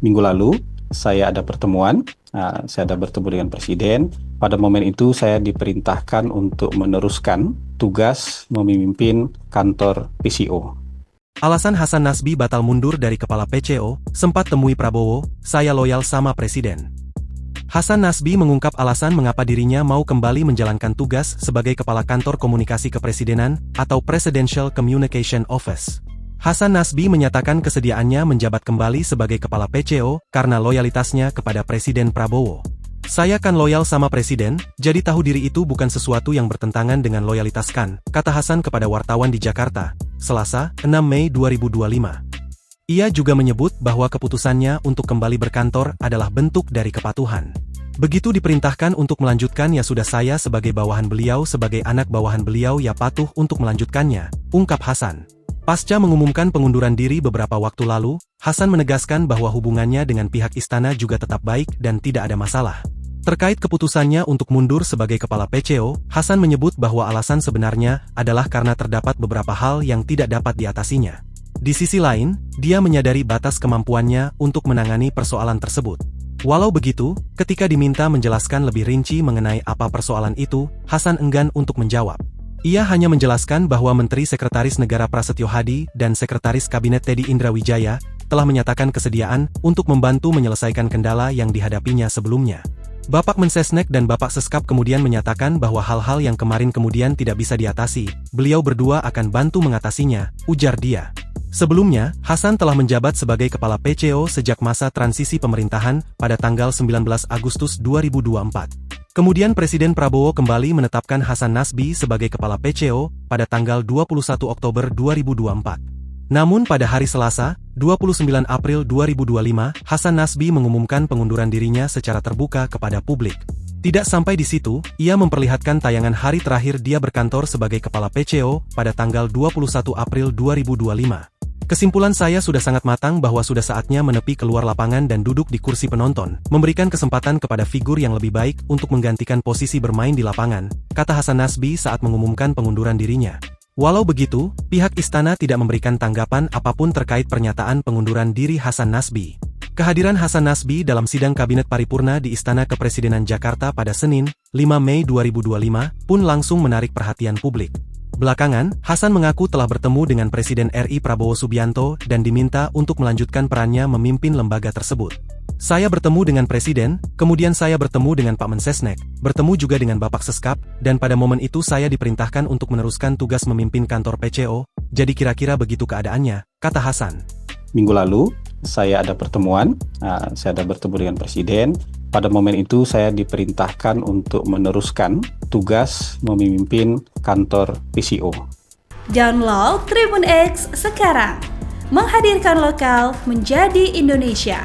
Minggu lalu saya ada pertemuan, saya ada bertemu dengan Presiden. Pada momen itu saya diperintahkan untuk meneruskan tugas memimpin kantor PCO. Alasan Hasan Nasbi batal mundur dari kepala PCO, sempat temui Prabowo, saya loyal sama Presiden. Hasan Nasbi mengungkap alasan mengapa dirinya mau kembali menjalankan tugas sebagai Kepala Kantor Komunikasi Kepresidenan atau Presidential Communication Office. Hasan Nasbi menyatakan kesediaannya menjabat kembali sebagai Kepala PCO karena loyalitasnya kepada Presiden Prabowo. Saya kan loyal sama Presiden, jadi tahu diri itu bukan sesuatu yang bertentangan dengan loyalitas kan, kata Hasan kepada wartawan di Jakarta, Selasa, 6 Mei 2025. Ia juga menyebut bahwa keputusannya untuk kembali berkantor adalah bentuk dari kepatuhan. Begitu diperintahkan untuk melanjutkan ya sudah, saya sebagai bawahan beliau, sebagai anak bawahan beliau ya patuh untuk melanjutkannya, ungkap Hasan. Pasca mengumumkan pengunduran diri beberapa waktu lalu, Hasan menegaskan bahwa hubungannya dengan pihak istana juga tetap baik dan tidak ada masalah. Terkait keputusannya untuk mundur sebagai kepala PCO, Hasan menyebut bahwa alasan sebenarnya adalah karena terdapat beberapa hal yang tidak dapat diatasinya. Di sisi lain, dia menyadari batas kemampuannya untuk menangani persoalan tersebut. Walau begitu, ketika diminta menjelaskan lebih rinci mengenai apa persoalan itu, Hasan enggan untuk menjawab. Ia hanya menjelaskan bahwa Menteri Sekretaris Negara Prasetyo Hadi dan Sekretaris Kabinet Teddy Indrawijaya telah menyatakan kesediaan untuk membantu menyelesaikan kendala yang dihadapinya sebelumnya. Bapak Mensesnek dan Bapak Seskap kemudian menyatakan bahwa hal-hal yang kemarin kemudian tidak bisa diatasi, beliau berdua akan bantu mengatasinya, ujar dia. Sebelumnya, Hasan telah menjabat sebagai Kepala PCO sejak masa transisi pemerintahan pada tanggal 19 Agustus 2024. Kemudian Presiden Prabowo kembali menetapkan Hasan Nasbi sebagai Kepala PCO pada tanggal 21 Oktober 2024. Namun pada hari Selasa, 29 April 2025, Hasan Nasbi mengumumkan pengunduran dirinya secara terbuka kepada publik. Tidak sampai di situ, ia memperlihatkan tayangan hari terakhir dia berkantor sebagai Kepala PCO pada tanggal 21 April 2025. Kesimpulan saya sudah sangat matang bahwa sudah saatnya menepi keluar lapangan dan duduk di kursi penonton, memberikan kesempatan kepada figur yang lebih baik untuk menggantikan posisi bermain di lapangan, kata Hasan Nasbi saat mengumumkan pengunduran dirinya. Walau begitu, pihak istana tidak memberikan tanggapan apapun terkait pernyataan pengunduran diri Hasan Nasbi. Kehadiran Hasan Nasbi dalam sidang Kabinet Paripurna di Istana Kepresidenan Jakarta pada Senin, 5 Mei 2025, pun langsung menarik perhatian publik. Belakangan, Hasan mengaku telah bertemu dengan Presiden RI Prabowo Subianto dan diminta untuk melanjutkan perannya memimpin lembaga tersebut. Saya bertemu dengan Presiden, kemudian saya bertemu dengan Pak Mensesnek, bertemu juga dengan Bapak Seskap, dan pada momen itu saya diperintahkan untuk meneruskan tugas memimpin kantor PCO, jadi kira-kira begitu keadaannya, kata Hasan. Minggu lalu saya ada pertemuan, saya ada bertemu dengan Presiden. Pada momen itu saya diperintahkan untuk meneruskan tugas memimpin kantor PCO. Download Tribun X sekarang, menghadirkan lokal menjadi Indonesia.